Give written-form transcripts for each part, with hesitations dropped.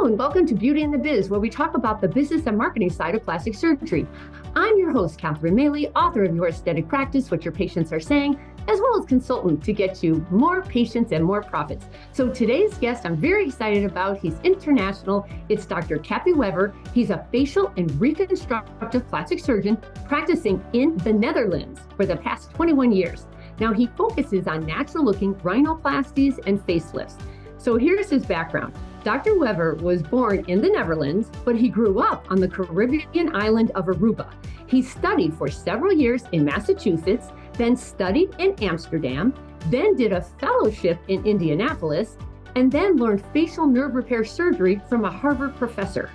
And welcome to Beauty and the Biz, where we talk about the business and marketing side of plastic surgery. I'm your host, Maley, author of Your Aesthetic Practice, What Your Patients Are Saying, as well as consultant to get you more patients and more profits. So today's guest I'm very excited about. He's international. It's Dr. Capi Wever. He's a facial and reconstructive plastic surgeon practicing in the Netherlands for the past 21 years. Now he focuses on natural-looking rhinoplasties and facelifts. So here's his background. Dr. Wever was born in the Netherlands, but he grew up on the Caribbean island of Aruba. He studied for several years in Massachusetts, then studied in Amsterdam, then did a fellowship in Indianapolis, and then learned facial nerve repair surgery from a Harvard professor.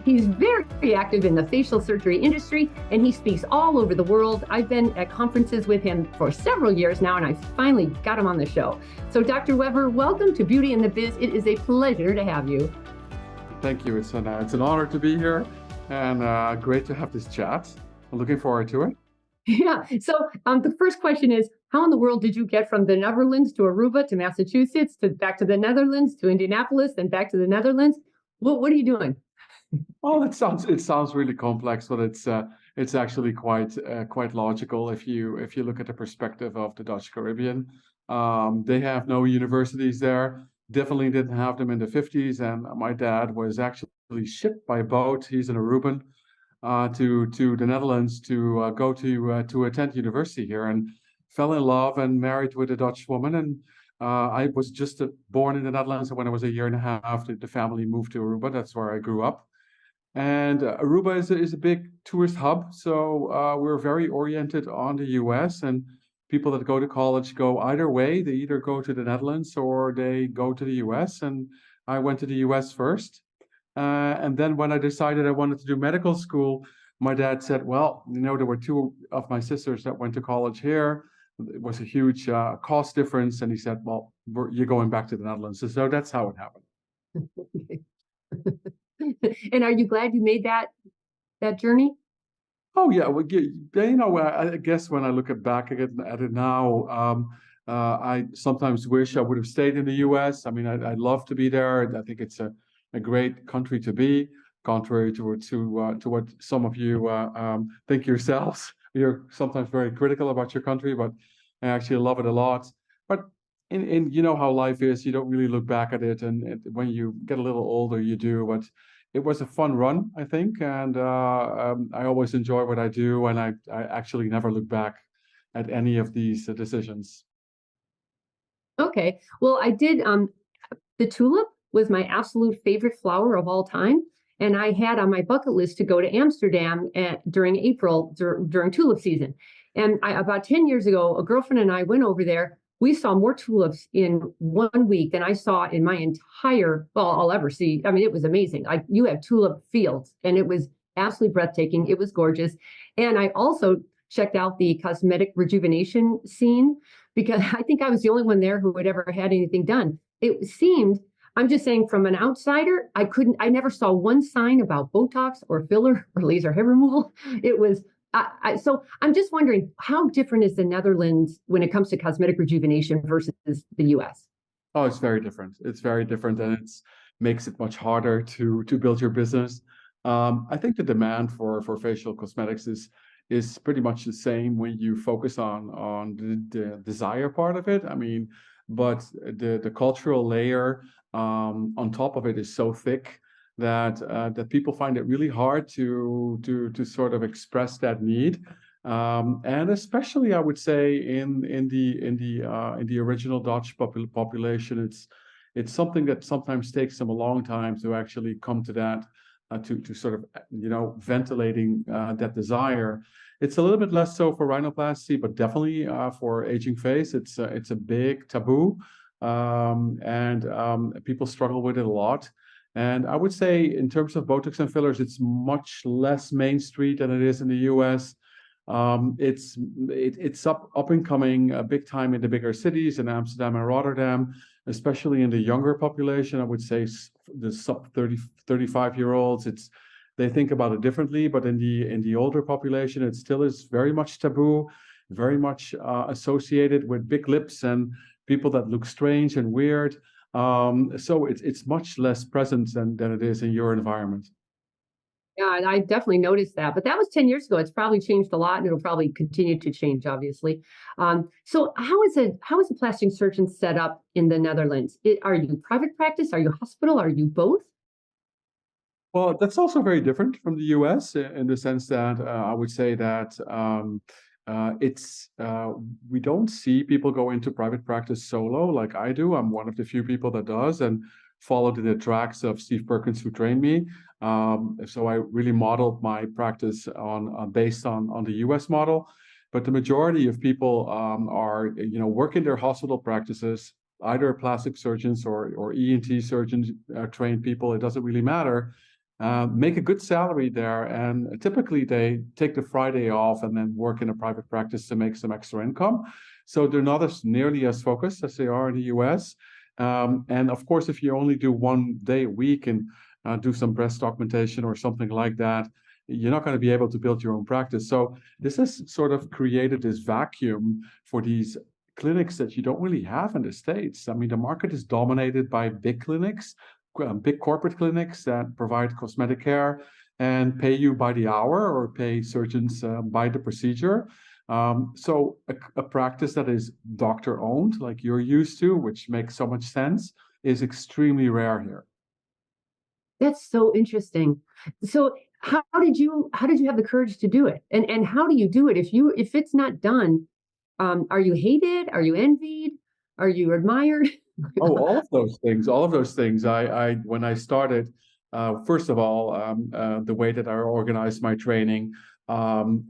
He's very active in the facial surgery industry, and he speaks all over the world. I've been at conferences with him for several years now, and I finally got him on the show. So Dr. Wever, welcome to Beauty and the Biz. It is a pleasure to have you. Thank you. It's an honor to be here, and great to have this chat. I'm looking forward to it. Yeah. So the first question is, how in the world did you get from the Netherlands to Aruba to Massachusetts to back to the Netherlands to Indianapolis and back to the Netherlands? What are you doing? Well, it sounds really complex, but it's actually quite logical if you look at the perspective of the Dutch Caribbean. They have no universities there. Definitely didn't have them in the 50s, and my dad was actually shipped by boat. He's an Aruban. To the Netherlands to go to attend university here, and fell in love and married with a Dutch woman. And I was just born in the Netherlands, and when I was a year and a half, the family moved to Aruba. That's where I grew up. And Aruba is a big tourist hub, so we're very oriented on the US, and people that go to college go either way. They either go to the Netherlands or they go to the US, and I went to the US first. And then when I decided I wanted to do medical school, my dad said, well, there were two of my sisters that went to college here. It was a huge cost difference. And he said, well, you're going back to the Netherlands. So that's how it happened. And are you glad you made that journey? Oh, yeah. Well, I guess when I look back at it now, I sometimes wish I would have stayed in the US. I mean, I'd love to be there. I think it's a great country to be, contrary to what some of you think yourselves. You're sometimes very critical about your country, but I actually love it a lot. But in you know how life is, you don't really look back at it, and when you get a little older, you do. But it was a fun run, I think, and I always enjoy what I do, and I actually never look back at any of these decisions. Okay. Well, I did the tulip was my absolute favorite flower of all time. And I had on my bucket list to go to Amsterdam during April, during tulip season. And about 10 years ago, a girlfriend and I went over there. We saw more tulips in 1 week than I saw in my I'll ever see. I mean, it was amazing. You have tulip fields, and it was absolutely breathtaking. It was gorgeous. And I also checked out the cosmetic rejuvenation scene, because I think I was the only one there who had ever had anything done. It seemed, I'm just saying, from an outsider, I never saw one sign about Botox or filler or laser hair removal. It was, so I'm just wondering, how different is the Netherlands when it comes to cosmetic rejuvenation versus the US? Oh, it's very different. It's very different, and it makes it much harder to build your business. I think the demand for facial cosmetics is pretty much the same when you focus on the desire part of it. I mean, but the cultural layer on top of it is so thick that people find it really hard to sort of express that need, and especially I would say in the original Dutch population, it's something that sometimes takes them a long time to actually come to that, to sort of ventilating that desire. It's a little bit less so for rhinoplasty, but definitely for aging face, it's a big taboo, and people struggle with it a lot. And I would say in terms of Botox and fillers, it's much less Main Street than it is in the US. It's up and coming big time in the bigger cities, in Amsterdam and Rotterdam, especially in the younger population. I would say the sub 35-year-olds, they think about it differently, but in the older population, it still is very much taboo, very much associated with big lips and people that look strange and weird. So it's much less present than it is in your environment. Yeah, and I definitely noticed that, but that was 10 years ago. It's probably changed a lot and it'll probably continue to change, obviously. So how is a plastic surgeon set up in the Netherlands? Are you private practice? Are you hospital? Are you both? Well, that's also very different from the US in the sense that I would say that it's we don't see people go into private practice solo like I do. I'm one of the few people that does and followed in the tracks of Steve Perkins who trained me. So I really modeled my practice on based on the US model. But the majority of people are work in their hospital practices, either plastic surgeons or ENT surgeons, trained people. It doesn't really matter, make a good salary there, and typically they take the Friday off and then work in a private practice to make some extra income. So they're not as nearly as focused as they are in the US. And of course, if you only do 1 day a week and do some breast augmentation or something like that, you're not going to be able to build your own practice. So this has sort of created this vacuum for these clinics that you don't really have in the States. I mean, the market is dominated by big clinics, big corporate clinics that provide cosmetic care and pay you by the hour or pay surgeons by the procedure. So a practice that is doctor owned, like you're used to, which makes so much sense, is extremely rare here. That's so interesting. So how did you have the courage to do it? And how do you do it if it's not done? Are you hated? Are you envied? Are you admired? Oh, all of those things, all of those things. I when I started, first of all, the way that I organized my training, and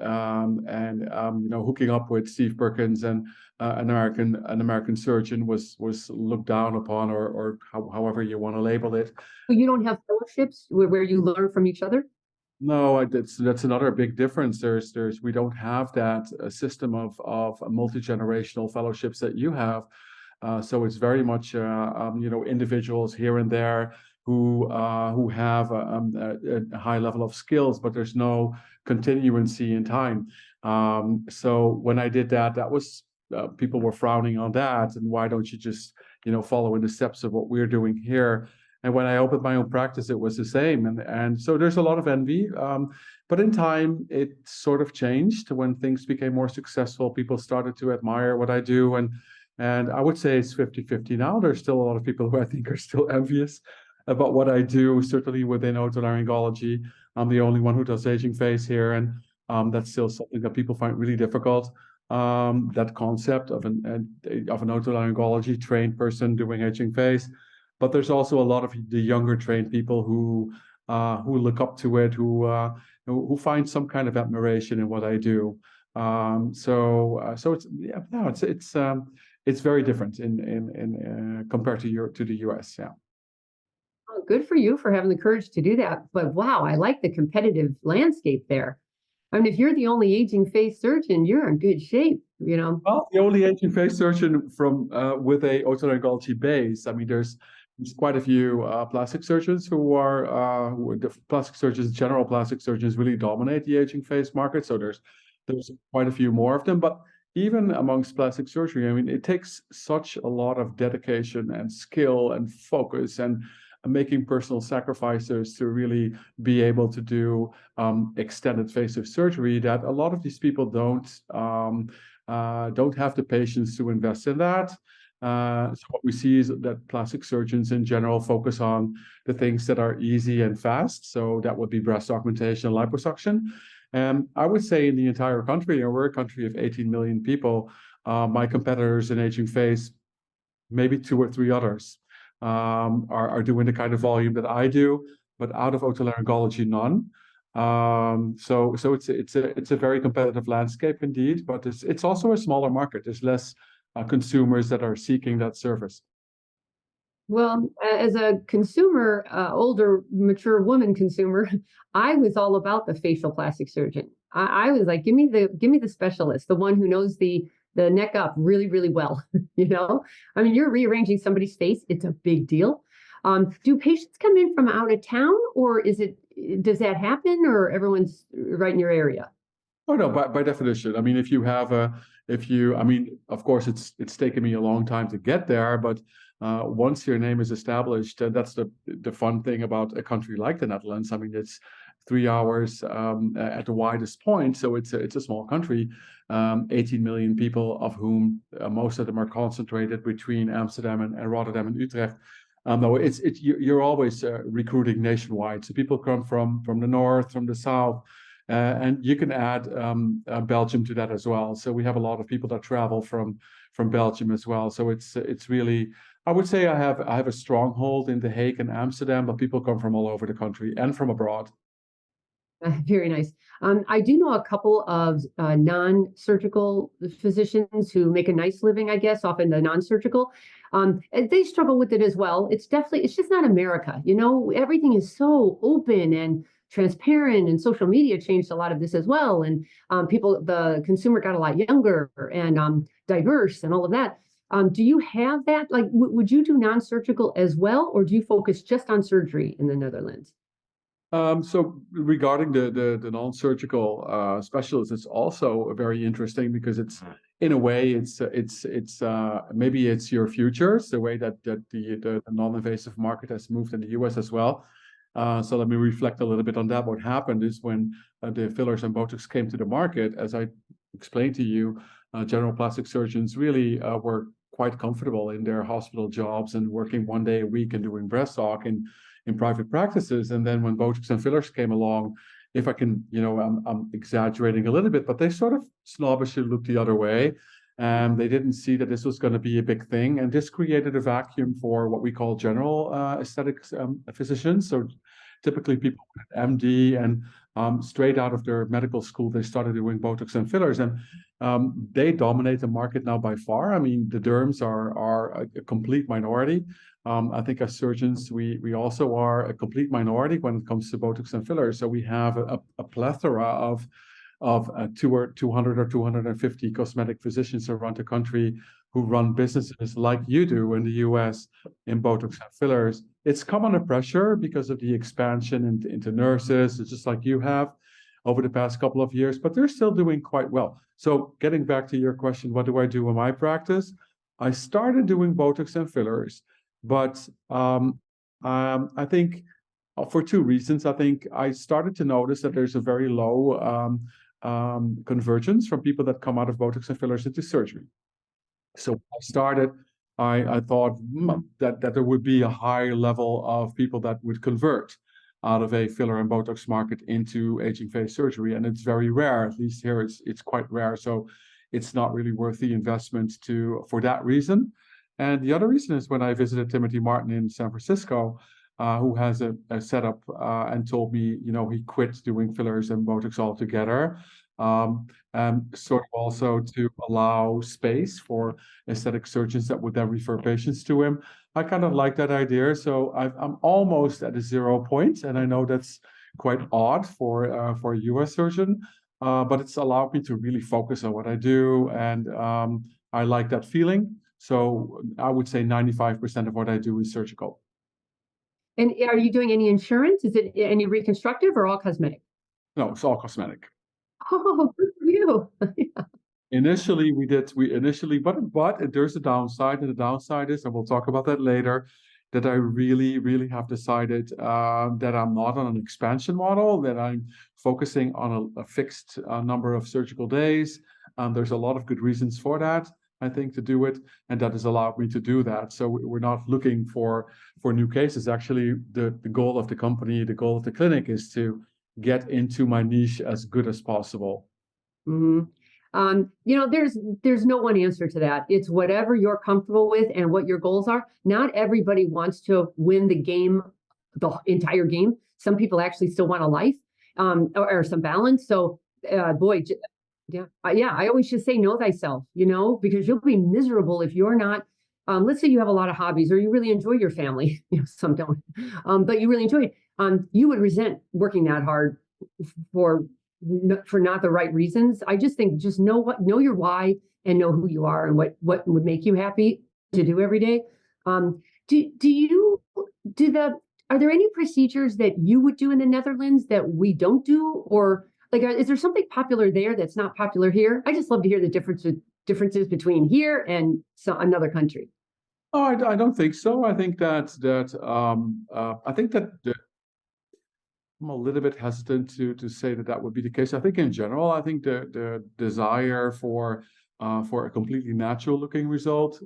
hooking up with Steve Perkins and an American surgeon was looked down upon, or however you want to label it. You don't have fellowships where you learn from each other? No, that's another big difference. There's we don't have that system of multi-generational fellowships that you have. So it's very much individuals here and there who have a high level of skills, but there's no continuancy in time. So when I did that, that was people were frowning on that, and why don't you just follow in the steps of what we're doing here? And when I opened my own practice, it was the same, and so there's a lot of envy. But in time, it sort of changed when things became more successful. People started to admire what I do, and I would say it's 50-50 now. There's still a lot of people who I think are still envious about what I do, certainly within otolaryngology. I'm the only one who does aging face here, and that's still something that people find really difficult. That concept of an otolaryngology trained person doing aging face. But there's also a lot of the younger trained people who look up to it, who find some kind of admiration in what I do. So it's yeah, no, it's very different in compared to the US. Yeah. Oh, good for you for having the courage to do that. But wow, I like the competitive landscape there. I mean, if you're the only aging face surgeon, you're in good shape. Well, the only aging face surgeon from with a otolaryngology base. I mean, there's quite a few plastic surgeons who are the plastic surgeons, general plastic surgeons really dominate the aging face market. So there's quite a few more of them. But even amongst plastic surgery, I mean, it takes such a lot of dedication and skill and focus and making personal sacrifices to really be able to do extended facelift surgery that a lot of these people don't have the patience to invest in that. So what we see is that plastic surgeons in general focus on the things that are easy and fast. So that would be breast augmentation and liposuction. And I would say in the entire country, and we're a country of 18 million people, my competitors in aging face, maybe two or three others, are doing the kind of volume that I do, but out of otolaryngology, none. So it's a very competitive landscape indeed, but it's also a smaller market. There's less consumers that are seeking that service. Well, as a consumer, older, mature woman consumer, I was all about the facial plastic surgeon. I was like, give me the specialist, the one who knows the neck up really, really well. I mean, you're rearranging somebody's face. It's a big deal. Do patients come in from out of town, or does that happen, or everyone's right in your area? Oh no, by definition. I mean, if you have a, if you, I mean, of course, it's taken me a long time to get there, but once your name is established, that's the fun thing about a country like the Netherlands. I mean, it's 3 hours at the widest point, so it's a small country, 18 million people, of whom most of them are concentrated between Amsterdam and Rotterdam and Utrecht. No, you're always recruiting nationwide. So people come from the north, from the south. And you can add Belgium to that as well. So we have a lot of people that travel from Belgium as well. So it's really, I would say I have a stronghold in The Hague and Amsterdam, but people come from all over the country and from abroad. Very nice. I do know a couple of non-surgical physicians who make a nice living, I guess, off in the non-surgical. And they struggle with it as well. It's just not America. You know, everything is so open and transparent, and social media changed a lot of this as well. And the consumer got a lot younger and diverse and all of that. Do you have that? Like, would you do non-surgical as well, or do you focus just on surgery in the Netherlands? So regarding the non-surgical specialist, it's also very interesting because it's in a way it's maybe it's your future. It's the way that the non-invasive market has moved in the US as well. So let me reflect a little bit on that. What happened is when the fillers and Botox came to the market, as I explained to you, general plastic surgeons really were quite comfortable in their hospital jobs and working 1 day a week and doing breast aug in private practices. And then when Botox and fillers came along, if I can, I'm exaggerating a little bit, but they sort of snobbishly looked the other way. And they didn't see that this was going to be a big thing. And this created a vacuum for what we call general aesthetics physicians. So typically people with MD and straight out of their medical school, they started doing Botox and fillers. And they dominate the market now by far. I mean, the derms are a complete minority. I think as surgeons, we also are a complete minority when it comes to Botox and fillers. So we have a plethora of 200 or 250 cosmetic physicians around the country who run businesses like you do in the US in Botox and fillers. It's come under pressure because of the expansion into nurses, it's just like you have over the past couple of years, but they're still doing quite well. So getting back to your question, what do I do in my practice? I started doing Botox and fillers, but I think for two reasons. I think I started to notice that there's a very low convergence from people that come out of Botox and fillers into surgery. So when I started, I thought that there would be a high level of people that would convert out of a filler and Botox market into aging phase surgery, and it's very rare. At least here, it's quite rare. So it's not really worth the investment for that reason. And the other reason is when I visited Timothy Martin in San Francisco, who has a setup and told me, he quit doing fillers and Botox altogether. And sort of also to allow space for aesthetic surgeons that would then refer patients to him. I kind of like that idea. So I'm almost at a 0 point, and I know that's quite odd for a US surgeon, but it's allowed me to really focus on what I do, and I like that feeling. So I would say 95% of what I do is surgical. And are you doing any insurance? Is it any reconstructive or all cosmetic? No, it's all cosmetic. Oh, good for you. Initially, but there's a downside, and the downside is, and we'll talk about that later, that I really, really have decided that I'm not on an expansion model, that I'm focusing on a fixed number of surgical days. There's a lot of good reasons for that, I think, to do it, and that has allowed me to do that. So we're not looking for new cases. Actually, the goal of the company, the goal of the clinic, is to get into my niche as good as possible. Mm-hmm. There's no one answer to that. It's whatever you're comfortable with and what your goals are. Not everybody wants to win the game, the entire game. Some people actually still want a life, or some balance. So, boy, yeah, I always just say know thyself, because you'll be miserable if you're not. Let's say you have a lot of hobbies or you really enjoy your family. Some don't, but you really enjoy it. You would resent working that hard for not the right reasons. I just think just know your why and know who you are and what would make you happy to do every day. Are there any procedures that you would do in the Netherlands that we don't do, or Like, is there something popular there that's not popular here? I just love to hear the differences between here and another country. Oh, I don't think so. I think I think that I'm a little bit hesitant to say that that would be the case. I think in general, I think the desire for a completely natural looking result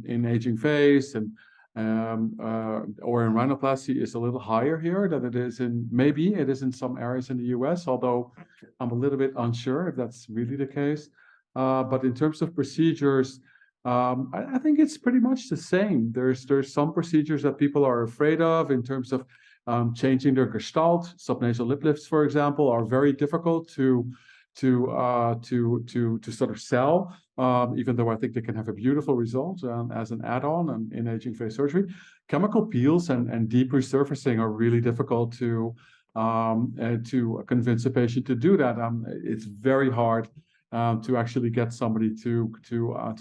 in aging face and or in rhinoplasty is a little higher here than it is in maybe it is in some areas in the US, although I'm a little bit unsure if that's really the case. But in terms of procedures, I think it's pretty much the same. There's some procedures that people are afraid of in terms of changing their gestalt. Subnasal lip lifts, for example, are very difficult to sort of sell. Even though I think they can have a beautiful result as an add-on in aging face surgery. Chemical peels and deep resurfacing are really difficult to convince a patient to do that. It's very hard to actually get somebody to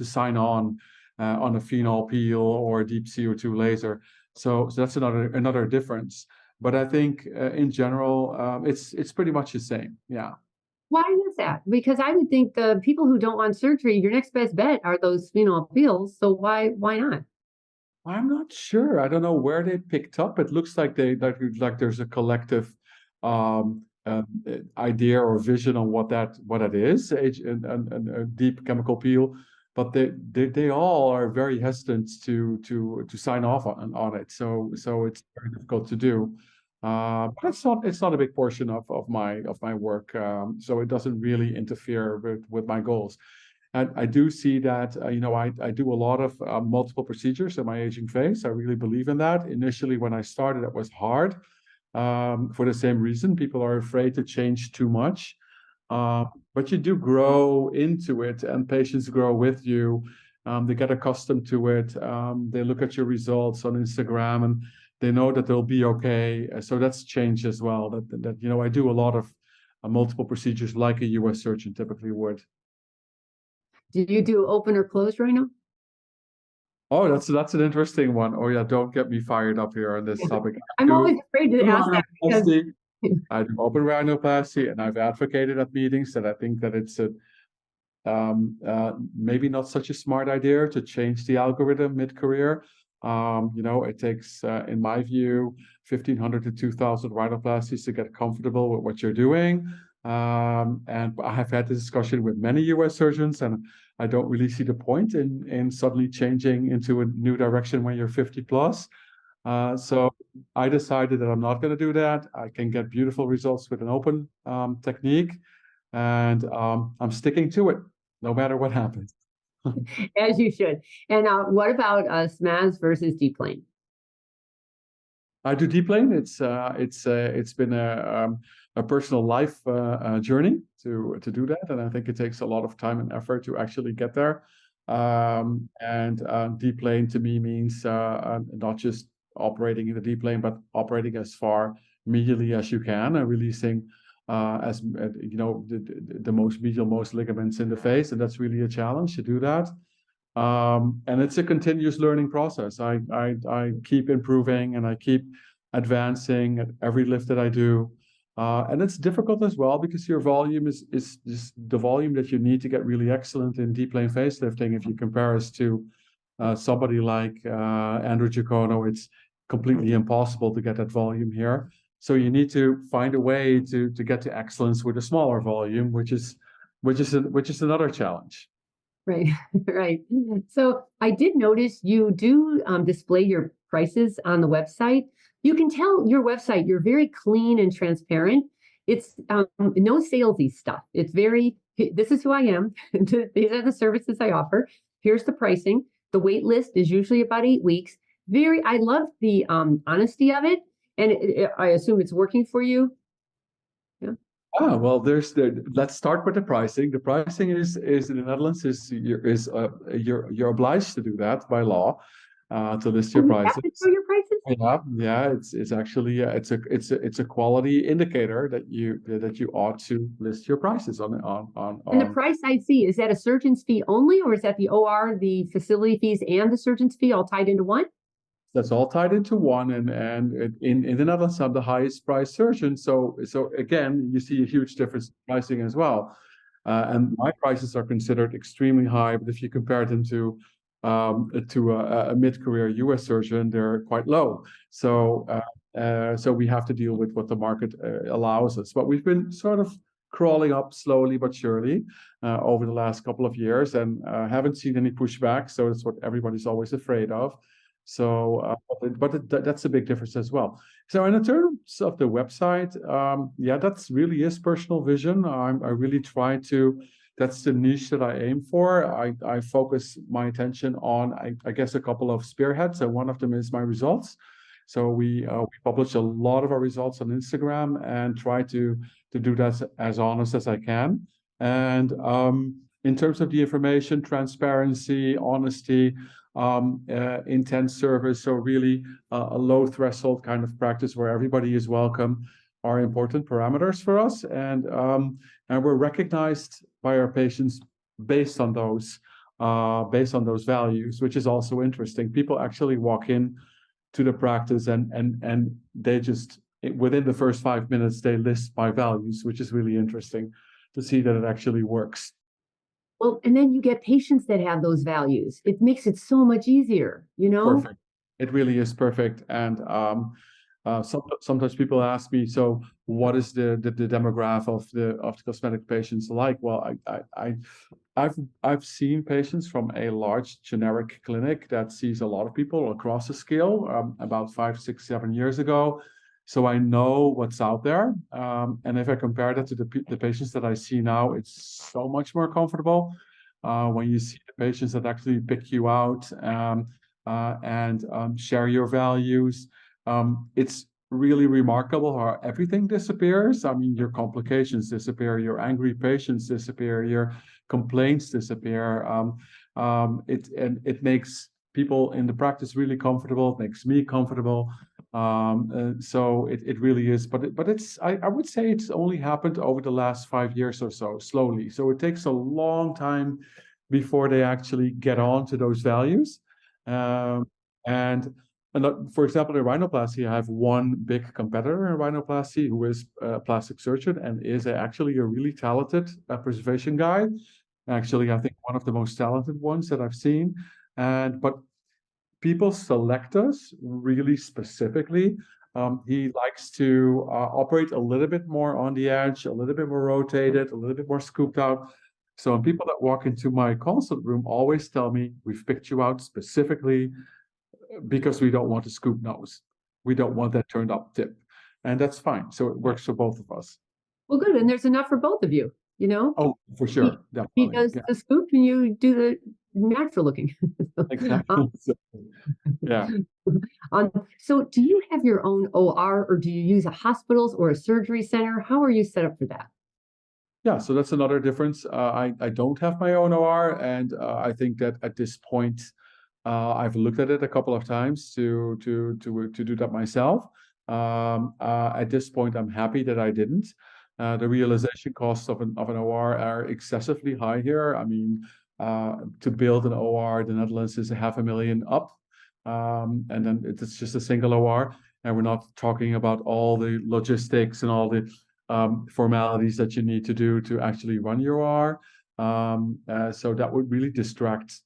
sign on a phenol peel or a deep CO2 laser. So that's another difference. But I think in general, it's pretty much the same. Yeah. Why is that? Because I would think the people who don't want surgery, your next best bet are those phenol peels. So why not? I'm not sure. I don't know where they picked up. It looks like like there's a collective idea or vision on what that is, and a deep chemical peel, but they all are very hesitant to sign off on it. So it's very difficult to do. But it's not a big portion of my work. So it doesn't really interfere with my goals. And I do see that, I do a lot of multiple procedures in my aging face. I really believe in that. Initially, when I started, it was hard for the same reason. People are afraid to change too much. But you do grow into it, and patients grow with you. They get accustomed to it. They look at your results on Instagram, and they know that they'll be okay. So that's changed as well. That I do a lot of multiple procedures like a US surgeon typically would. Do you do open or closed rhino? Oh, that's an interesting one. Oh yeah, don't get me fired up here on this topic. I'm always afraid to ask that because I do open rhinoplasty, and I've advocated at meetings that I think that it's maybe not such a smart idea to change the algorithm mid-career. It takes, in my view, 1,500 to 2,000 rhinoplasties to get comfortable with what you're doing. And I have had this discussion with many US surgeons, and I don't really see the point in suddenly changing into a new direction when you're 50 plus. So I decided that I'm not going to do that. I can get beautiful results with an open technique, and I'm sticking to it no matter what happens. as you should. And what about SMAS versus deplane? I do deplane. It's been a personal life journey to do that, and I think it takes a lot of time and effort to actually get there. And deplane to me means not just operating in the deplane, but operating as far medially as you can and releasing the most medial most ligaments in the face, and that's really a challenge to do that. And it's a continuous learning process. I keep improving, and I keep advancing at every lift that I do. And it's difficult as well because your volume is just the volume that you need to get really excellent in deep plane facelifting. If you compare us to somebody like Andrew Giacono, it's completely impossible to get that volume here. So you need to find a way to get to excellence with a smaller volume, which is another challenge. Right, right. So I did notice you do display your prices on the website. You can tell your website, you're very clean and transparent. It's no salesy stuff. It's very, this is who I am. These are the services I offer. Here's the pricing. The wait list is usually about 8 weeks. I love the honesty of it. And I assume it's working for you. Yeah. Well, let's start with the pricing. The pricing is in the Netherlands you're obliged to do that by law, to list your You prices. have to show your prices? Yeah. It's actually it's a quality indicator that you ought to list your prices on. And the price I see, is that a surgeon's fee only, or is that the OR, the facility fees, and the surgeon's fee all tied into one? That's all tied into one, and in the Netherlands, I'm the highest priced surgeon. So again, you see a huge difference in pricing as well. And my prices are considered extremely high, but if you compare them to a mid-career US surgeon, they're quite low. So we have to deal with what the market allows us. But we've been sort of crawling up slowly but surely over the last couple of years, and haven't seen any pushback. So that's what everybody's always afraid of. So, that's a big difference as well. So, in terms of the website, yeah, that's really is personal vision. I really try to. That's the niche that I aim for. I focus my attention on, I guess, a couple of spearheads, and one of them is my results. So we publish a lot of our results on Instagram and try to do that as honest as I can. And in terms of the information, transparency, honesty, intense service, so really a low threshold kind of practice where everybody is welcome, are important parameters for us, and we're recognized by our patients based on those values, which is also interesting. People actually walk in to the practice, and they just, within the first 5 minutes, they list my values, which is really interesting to see that it actually works. Well, and then you get patients that have those values. It makes it so much easier, you know? Perfect. It really is perfect. And sometimes people ask me, so what is the demographic of the cosmetic patients like? Well, I've seen patients from a large generic clinic that sees a lot of people across the scale, about 5, 6, 7 years ago. So I know what's out there. And if I compare that to the patients that I see now, it's so much more comfortable. When you see the patients that actually pick you out, and share your values, it's really remarkable how everything disappears. I mean, your complications disappear, your angry patients disappear, your complaints disappear. It makes people in the practice really comfortable. It makes me comfortable. So it really is. But I would say it's only happened over the last 5 years or so, slowly. So it takes a long time before they actually get on to those values. Um, and for example, in rhinoplasty, I have one big competitor in rhinoplasty who is a plastic surgeon and is actually a really talented preservation guy. Actually, I think one of the most talented ones that I've seen. But people select us really specifically. He likes to operate a little bit more on the edge, a little bit more rotated, a little bit more scooped out. So people that walk into my consult room always tell me, we've picked you out specifically because we don't want a scoop nose. We don't want that turned up tip. And that's fine. So it works for both of us. Well, good. And there's enough for both of you, you know? Oh, for He, sure. he Definitely. does Yeah, the scoop and you do the natural looking. exactly. So, yeah. Um, so do you have your own OR or do you use a hospitals or a surgery center? How are you set up for that? Yeah, so that's another difference. I don't have my own OR, and I think that at this point, I've looked at it a couple of times to do that myself. At this point, I'm happy that I didn't. The realization costs of an OR are excessively high here. I mean, to build an OR, the Netherlands is 500,000 up, and then it's just a single OR, and we're not talking about all the logistics and all the formalities that you need to do to actually run your OR. So that would really distract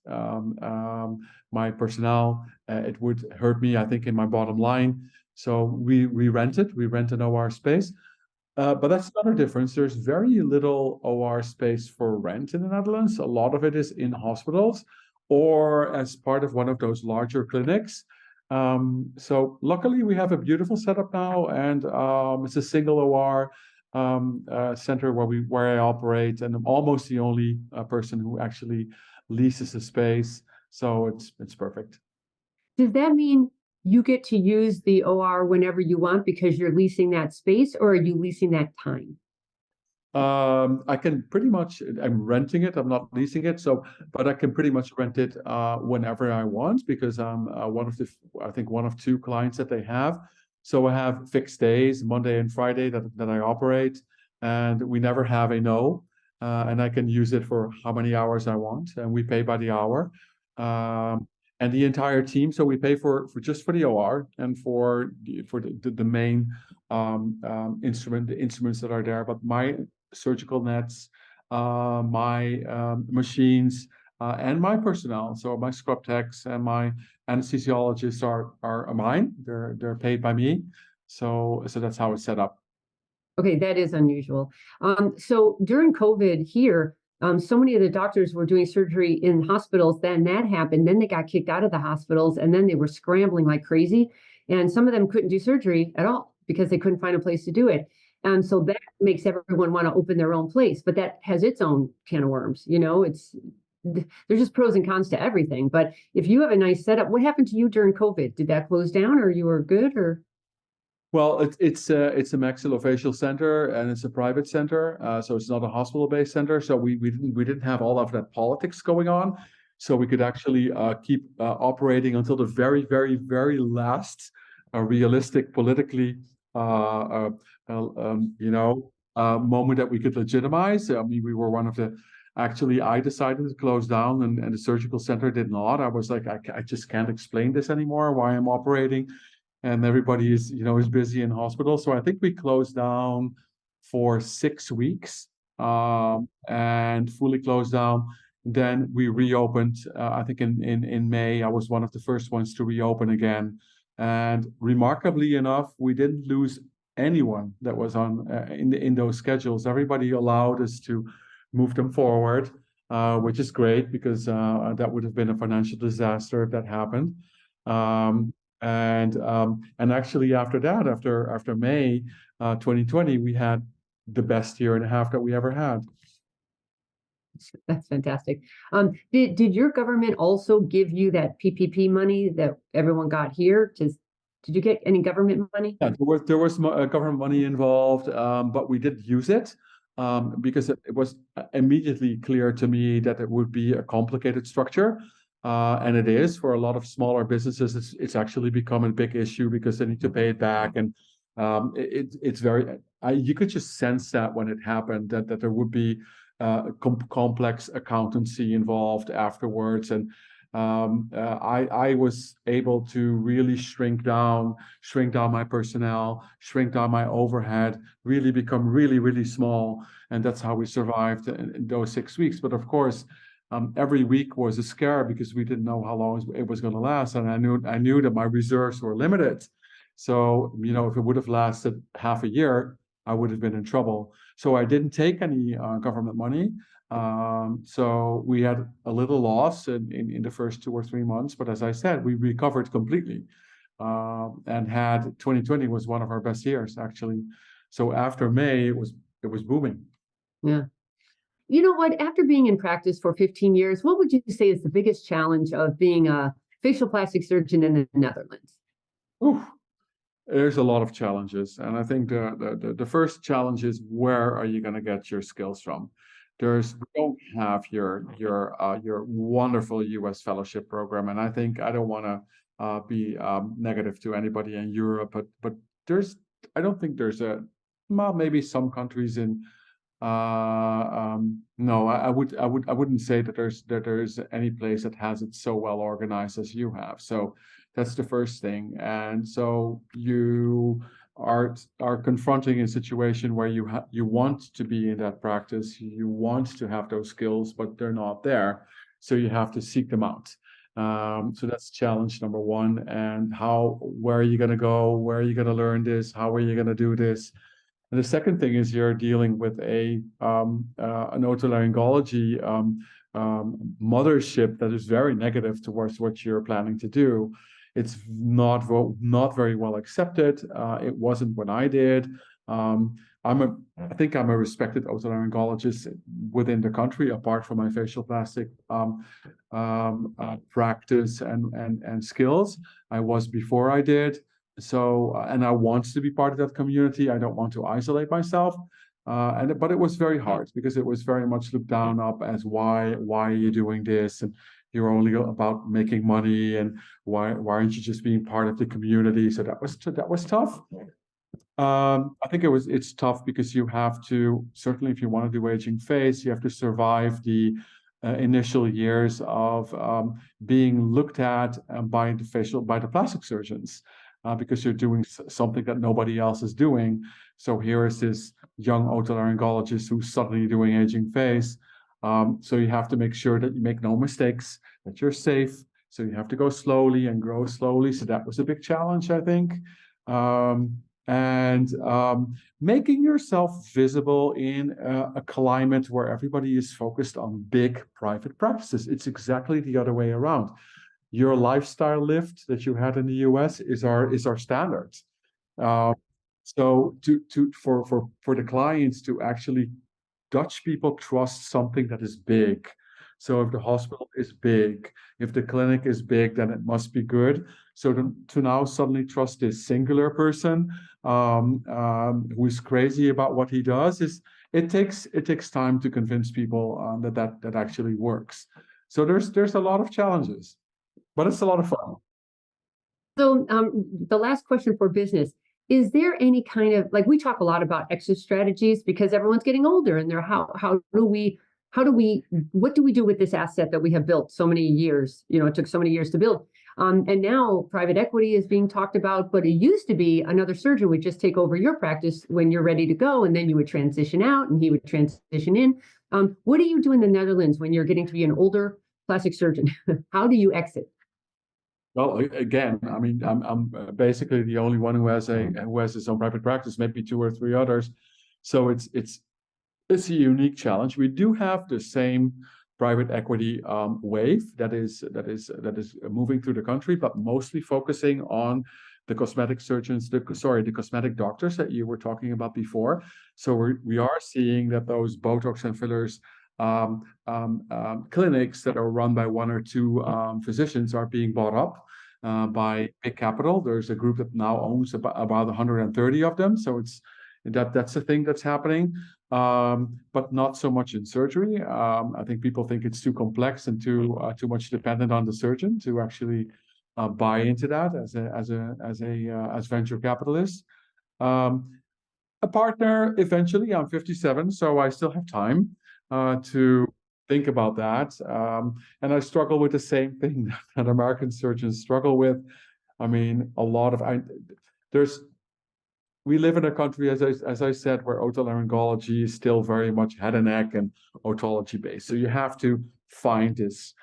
my personnel. It would hurt me, I think, in my bottom line. So we rent it. We rent an OR space. But that's another difference. There's very little OR space for rent in the Netherlands. A lot of it is in hospitals or as part of one of those larger clinics. So luckily we have a beautiful setup now, and it's a single OR center where I operate, and I'm almost the only person who actually leases the space. So it's perfect. Does that mean you get to use the OR whenever you want because you're leasing that space, or are you leasing that time? I can pretty much, I'm renting it, I'm not leasing it. So, but I can pretty much rent it whenever I want, because I'm I think one of two clients that they have. So I have fixed days, Monday and Friday, that I operate, and we never have a no. And I can use it for how many hours I want, and we pay by the hour. and the entire team. So we pay for just for the OR and for the main the instruments that are there. But my surgical nets, my machines, and my personnel, so my scrub techs and my anesthesiologists are mine. They're paid by me. So that's how it's set up. Okay, that is unusual. So during COVID here, so many of the doctors were doing surgery in hospitals. Then that happened. Then they got kicked out of the hospitals, and then they were scrambling like crazy. And some of them couldn't do surgery at all because they couldn't find a place to do it. And so that makes everyone want to open their own place, but that has its own can of worms. There's just pros and cons to everything. But if you have a nice setup, what happened to you during COVID? Did that close down, or you were good, or? Well, it's a maxillofacial center and it's a private center, so it's not a hospital-based center. So we didn't have all of that politics going on, so we could actually keep operating until the very very very last realistic politically moment that we could legitimize. I mean, we were one of the. Actually, I decided to close down, and the surgical center did not. I was like, I just can't explain this anymore. Why I'm operating. And everybody is busy in hospital. So I think we closed down for 6 weeks, and fully closed down. Then we reopened. I think in May, I was one of the first ones to reopen again. And remarkably enough, we didn't lose anyone that was on in those schedules. Everybody allowed us to move them forward, which is great because that would have been a financial disaster if that happened. And actually after that, after May 2020, we had the best year and a half that we ever had. That's fantastic. Did your government also give you that PPP money that everyone got here? Did you get any government money? Yeah, there was government money involved, but we didn't use it because it was immediately clear to me that it would be a complicated structure. And it is for a lot of smaller businesses. It's actually become a big issue because they need to pay it back, and it's very. You could just sense that when it happened that there would be complex accountancy involved afterwards, and I was able to really shrink down my personnel, shrink down my overhead, really become really really small, and that's how we survived in those 6 weeks. But of course. Every week was a scare because we didn't know how long it was going to last, and I knew that my reserves were limited. So if it would have lasted half a year, I would have been in trouble. So I didn't take any government money. So we had a little loss in the first 2 or 3 months, but as I said, we recovered completely, and had 2020 was one of our best years actually. So after May, it was booming. Yeah. You know what? After being in practice for 15 years, what would you say is the biggest challenge of being a facial plastic surgeon in the Netherlands? Oof, there's a lot of challenges, and I think the first challenge is where are you going to get your skills from? We don't have your wonderful U.S. fellowship program, and I think I don't want to be negative to anybody in Europe, but I don't think there's maybe some countries in. No, I wouldn't say that there's any place that has it so well organized as you have. So that's the first thing. And so you are confronting a situation where you want to be in that practice, you want to have those skills, but they're not there. So you have to seek them out. So that's challenge number one. And where are you going to go? Where are you going to learn this? How are you going to do this? And the second thing is you're dealing with an otolaryngology mothership that is very negative towards what you're planning to do. It's not very well accepted. It wasn't when I did. I think I'm a respected otolaryngologist within the country, apart from my facial plastic practice and skills. I was before I did. So, and I want to be part of that community. I don't want to isolate myself. But it was very hard because it was very much looked down up as why are you doing this? And you're only about making money, and why aren't you just being part of the community? So that was tough. I think it's tough because you have to, certainly if you want to do aging face, you have to survive the initial years of being looked at by the plastic surgeons, because you're doing something that nobody else is doing. So here is this young otolaryngologist who's suddenly doing aging face. So you have to make sure that you make no mistakes, that you're safe. So you have to go slowly and grow slowly. So that was a big challenge, I think. And making yourself visible in a climate where everybody is focused on big private practices. It's exactly the other way around. Your lifestyle lift that you had in the US is our standard. Uh, so for the clients to actually, Dutch people trust something that is big. So if the hospital is big, if the clinic is big, then it must be good. So to now suddenly trust this singular person who is crazy about what he does, it takes time to convince people that actually works. So there's a lot of challenges, but it's a lot of fun. So the last question for business, is there any kind of, like, we talk a lot about exit strategies because everyone's getting older and how do we what do we do with this asset that we have built so many years? It took so many years to build. And now private equity is being talked about, but it used to be another surgeon would just take over your practice when you're ready to go, and then you would transition out and he would transition in. What do you do in the Netherlands when you're getting to be an older plastic surgeon? How do you exit? Well, again, I mean, I'm basically the only one who has his own private practice, maybe two or three others. So it's a unique challenge. We do have the same private equity wave that is moving through the country, but mostly focusing on the cosmetic surgeons, the cosmetic doctors that you were talking about before. So we are seeing that those Botox and fillers clinics that are run by one or two physicians are being bought up by big capital. There's a group that now owns about 130 of them. So that's a thing that's happening, but not so much in surgery. I think people think it's too complex and too much dependent on the surgeon to actually buy into that as venture capitalists. A partner eventually. I'm 57, so I still have time to think about that. And I struggle with the same thing that American surgeons struggle with. I mean, we live in a country, as I said, where otolaryngology is still very much head and neck and otology based. So you have to find this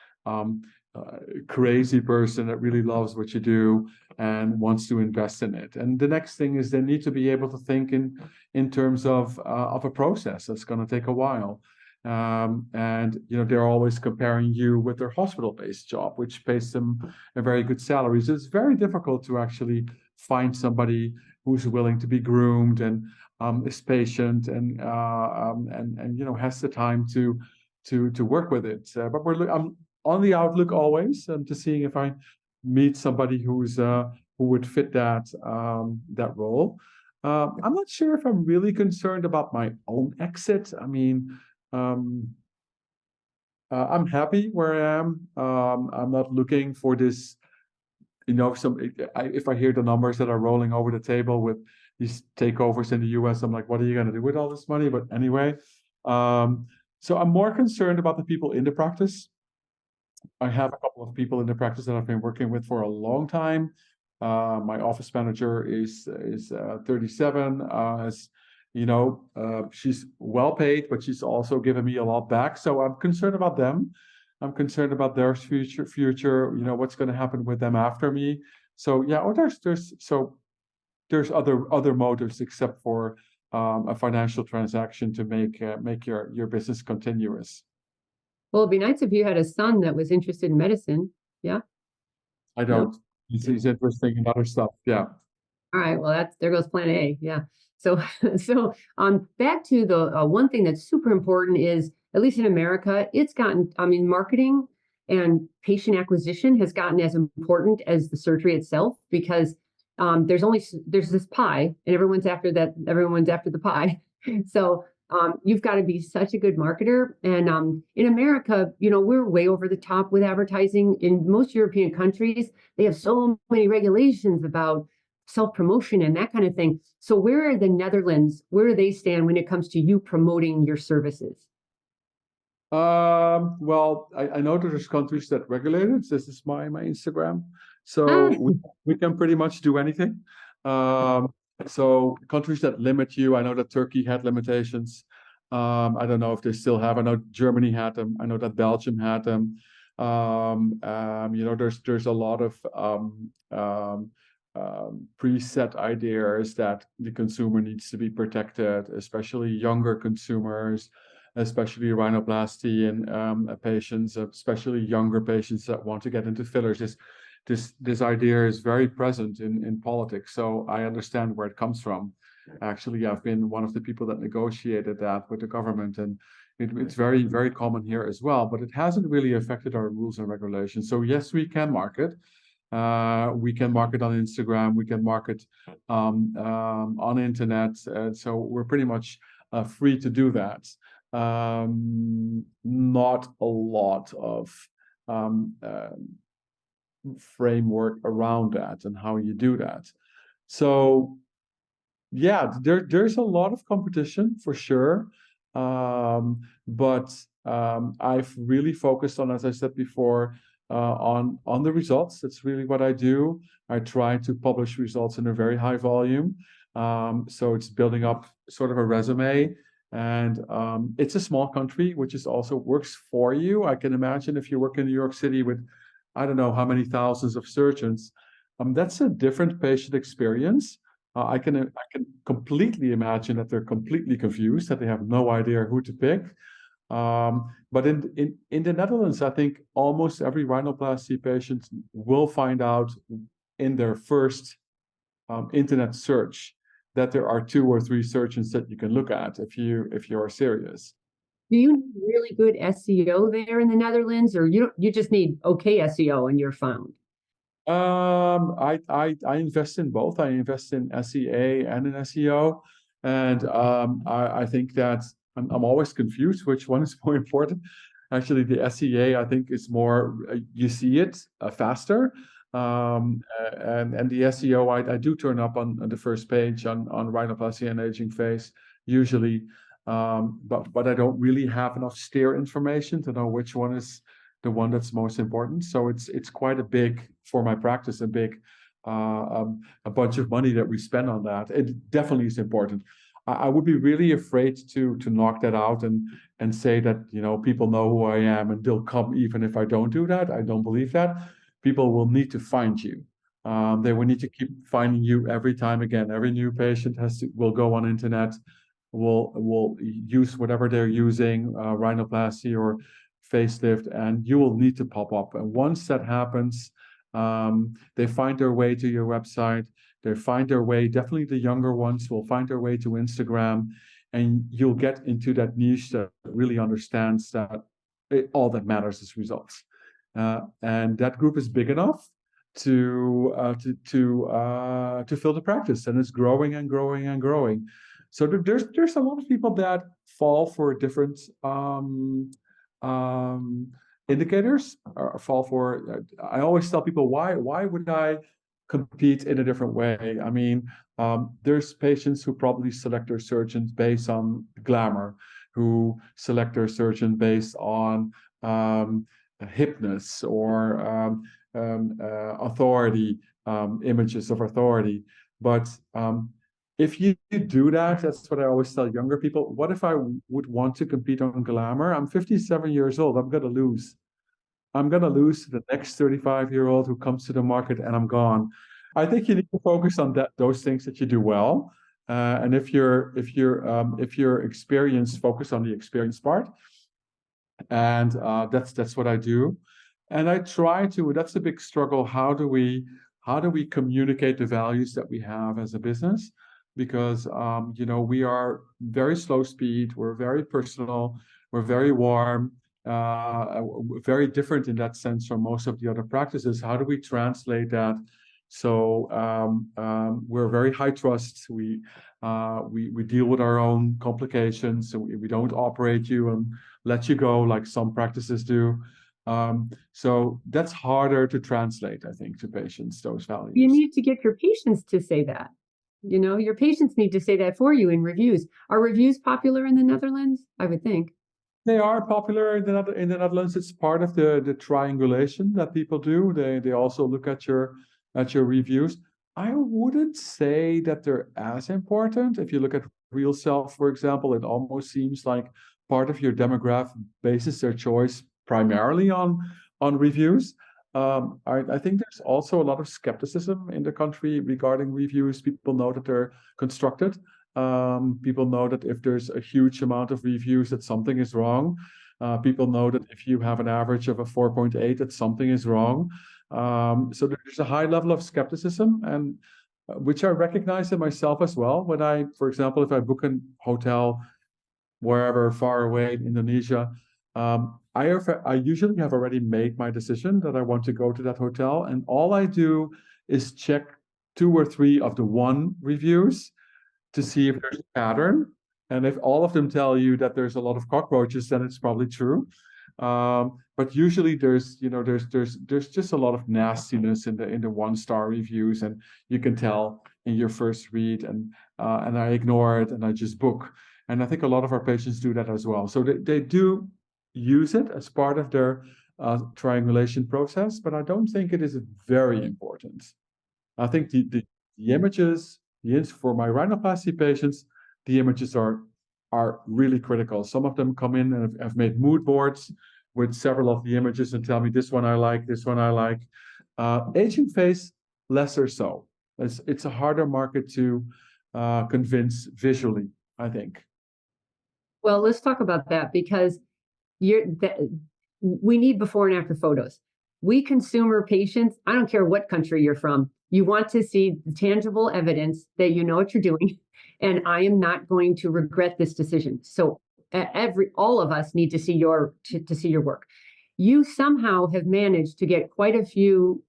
crazy person that really loves what you do and wants to invest in it. And the next thing is they need to be able to think in terms of a process that's going to take a while. And they're always comparing you with their hospital-based job, which pays them a very good salary. So it's very difficult to actually find somebody who's willing to be groomed and is patient and has the time to work with it. But I'm on the outlook always to seeing if I meet somebody who would fit that role. I'm not sure if I'm really concerned about my own exit. I mean, I'm happy where I am. I'm not looking for this. If I hear the numbers that are rolling over the table with these takeovers in the US, I'm like, what are you going to do with all this money? But anyway, so I'm more concerned about the people in the practice. I have a couple of people in the practice that I've been working with for a long time. My office manager is 37. She's well paid, but she's also given me a lot back. So I'm concerned about them. I'm concerned about their future. What's going to happen with them after me. So yeah, there's other motives except for a financial transaction to make your business continuous. Well, it'd be nice if you had a son that was interested in medicine. Yeah. I No. don't. He's interested in other stuff. Yeah. All right. Well, there goes plan A. Yeah. So back to the one thing that's super important is, at least in America, marketing and patient acquisition has gotten as important as the surgery itself, because there's this pie and everyone's after the pie. So you've got to be such a good marketer. And in America, we're way over the top with advertising. In most European countries, they have so many regulations about self-promotion and that kind of thing. So where are the Netherlands? Where do they stand when it comes to you promoting your services? Well, I know that there's countries that regulate it. This is my Instagram, so Ah, we can pretty much do anything. Um, so countries that limit you, I know that Turkey had limitations. I don't know if they still have. I know Germany had them. I know that Belgium had them. There's a lot of preset ideas that the consumer needs to be protected, especially younger consumers, especially rhinoplasty in patients, especially younger patients that want to get into fillers. This idea is very present in politics, so I understand where it comes from. Actually, I've been one of the people that negotiated that with the government, and it's very, very common here as well, but it hasn't really affected our rules and regulations. So yes, we can market. We can market on Instagram. We can market on internet. So we're pretty much free to do that. Not a lot of um, uh, framework around that and how you do that. So yeah, there's a lot of competition for sure. But I've really focused on, as I said before, on the results. That's really what I do. I try to publish results in a very high volume. So it's building up sort of a resume. And it's a small country, which is also works for you. I can imagine if you work in New York City with, I don't know how many thousands of surgeons, that's a different patient experience. I can completely imagine that they're completely confused, that they have no idea who to pick. But in the Netherlands, I think almost every rhinoplasty patient will find out in their first internet search that there are two or three surgeons that you can look at if you are serious. do you need really good SEO there in the Netherlands, or you just need okay SEO and you're found? I invest in both. I invest in SEA and in SEO, and I think that I'm always confused which one is more important. Actually, the SEA I think is more you see it faster, and the SEO I do turn up on the first page on rhinoplasty and aging face usually, but I don't really have enough steer information to know which one is the one that's most important. So it's quite a big for my practice, a bunch of money that we spend on that. It definitely is important. I would be really afraid to knock that out and say that people know who I am and they'll come even if I don't do that. I don't believe that. People will need to find you. They will need to keep finding you every time again. Every new patient will go on internet, will use whatever they're using, rhinoplasty or facelift, and you will need to pop up. And once that happens, they find their way to your website. They find their way, definitely the younger ones will find their way to Instagram, and you'll get into that niche that really understands that all that matters is results. And that group is big enough to fill the practice, and it's growing and growing and growing. So there's a lot of people that fall for different um, indicators or fall for. I always tell people why would I compete in a different way? I mean, there's patients who probably select their surgeons based on glamour, who select their surgeon based on hipness or authority, images of authority. But if you do that, that's what I always tell younger people. What if I would want to compete on glamour? I'm 57 years old. I'm going to lose. I'm going to lose to the next 35-year-old who comes to the market and I'm gone. I think you need to focus on those things that you do well. And if you're experienced, focus on the experience part. And that's what I do. And I try to, that's a big struggle. How do we communicate the values that we have as a business? Because we are very slow speed, we're very personal, we're very warm, very different in that sense from most of the other practices. How do we translate that? So we're very high trust. We deal with our own complications. So we don't operate you and let you go like some practices do. So that's harder to translate, I think, to patients, those You values. need to get your patients to say that. Your patients need to say that for you in reviews. Are reviews popular in the Netherlands? I would think. They are popular in in the Netherlands. It's part of the triangulation that people do. They also look at your reviews. I wouldn't say that they're as important. If you look at Real Self, for example, it almost seems like part of your demographic bases their choice primarily on reviews. I think there's also a lot of skepticism in the country regarding reviews. People know that they're constructed. People know that if there's a huge amount of reviews, that something is wrong. People know that if you have an average of a 4.8, that something is wrong. So there's a high level of skepticism, and which I recognize in myself as well. When I, for example, if I book a hotel wherever far away in Indonesia, I usually have already made my decision that I want to go to that hotel, and all I do is check two or three of the one reviews to see if there's a pattern. And if all of them tell you that there's a lot of cockroaches, then it's probably true. But usually there's just a lot of nastiness in the 1 star reviews, and you can tell in your first read, and I ignore it and I just book. And I think a lot of our patients do that as well. So they do use it as part of their triangulation process, but I don't think it is very important. I think the images, for my rhinoplasty patients, the images are really critical. Some of them come in and have made mood boards with several of the images and tell me this one I like, this one I like. Aging face, lesser so. It's a harder market to convince visually, I think. Well, let's talk about that because we need before and after photos. We consumer patients, I don't care what country you're from, you want to see tangible evidence that you know what you're doing. And I am not going to regret this decision. So all of us need to see to see your work. You somehow have managed to get quite a few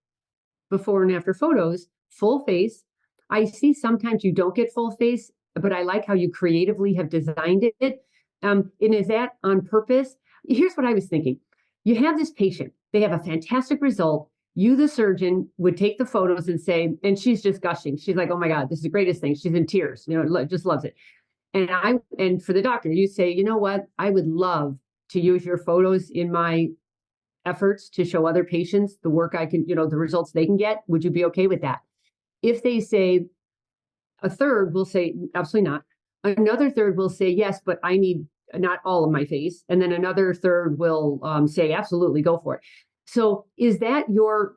before and after photos, full face. I see sometimes you don't get full face, but I like how you creatively have designed it. And is that on purpose? Here's what I was thinking. You have this patient, they have a fantastic result. You, the surgeon, would take the photos and say, and she's just gushing. She's like, oh my God, this is the greatest thing. She's in tears, just loves it. And for the doctor, you say, you know what? I would love to use your photos in my efforts to show other patients the work I can, the results they can get. Would you be okay with that? If they say, a third will say, absolutely not. Another third will say, yes, but I need not all of my face. And then another third will say, absolutely, go for it. So is that your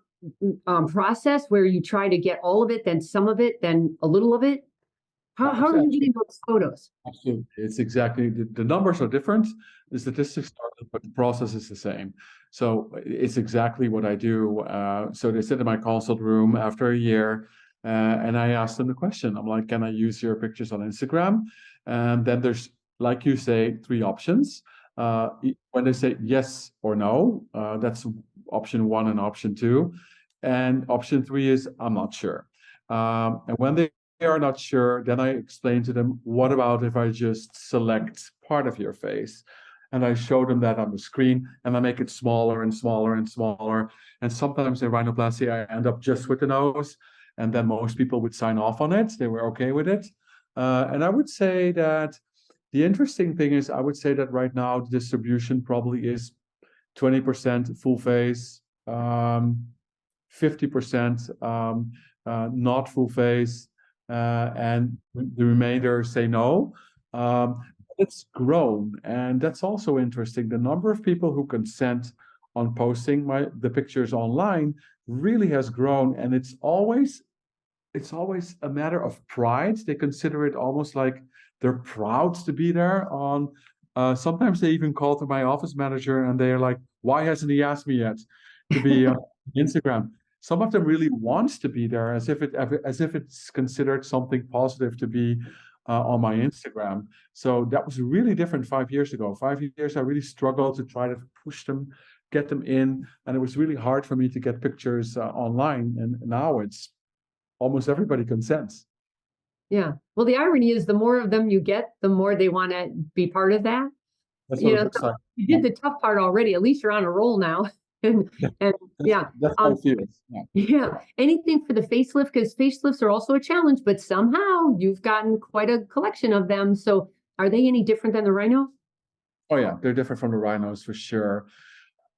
process where you try to get all of it, then some of it, then a little of it? How are you getting those photos? Absolutely. It's exactly, the numbers are different, the statistics are, but the process is the same. So it's exactly what I do. So they sit in my consult room after a year, and I ask them the question. I'm like, can I use your pictures on Instagram? And then there's, like you say, 3 options. When they say yes or no, that's option 1 and option 2. And option 3 is, I'm not sure. And when they are not sure, then I explain to them, what about if I just select part of your face? And I show them that on the screen, and I make it smaller and smaller and smaller. And sometimes in rhinoplasty, I end up just with the nose. And then most people would sign off on it. They were okay with it. And I would say that the interesting thing is, I would say that right now, the distribution probably is 20% full face, 50% not full face, and the remainder say no. It's grown, and that's also interesting. The number of people who consent on posting the pictures online really has grown, and it's always a matter of pride. They consider it almost like they're proud to be there on. Sometimes they even call to my office manager and they're like, why hasn't he asked me yet to be on Instagram? Some of them really wants to be there, as if it's considered something positive to be on my Instagram. So that was really different 5 years ago. 5 years, I really struggled to try to push them, get them in, and it was really hard for me to get pictures online. And now it's almost everybody consents. Yeah. Well, the irony is the more of them you get, the more they want to be part of that. That's what it looks like. You did the tough part already. At least you're on a roll now. and that's how it feels. Yeah. Anything for the facelift, because facelifts are also a challenge, but somehow you've gotten quite a collection of them. So are they any different than the rhino? Oh yeah, they're different from the rhinos for sure.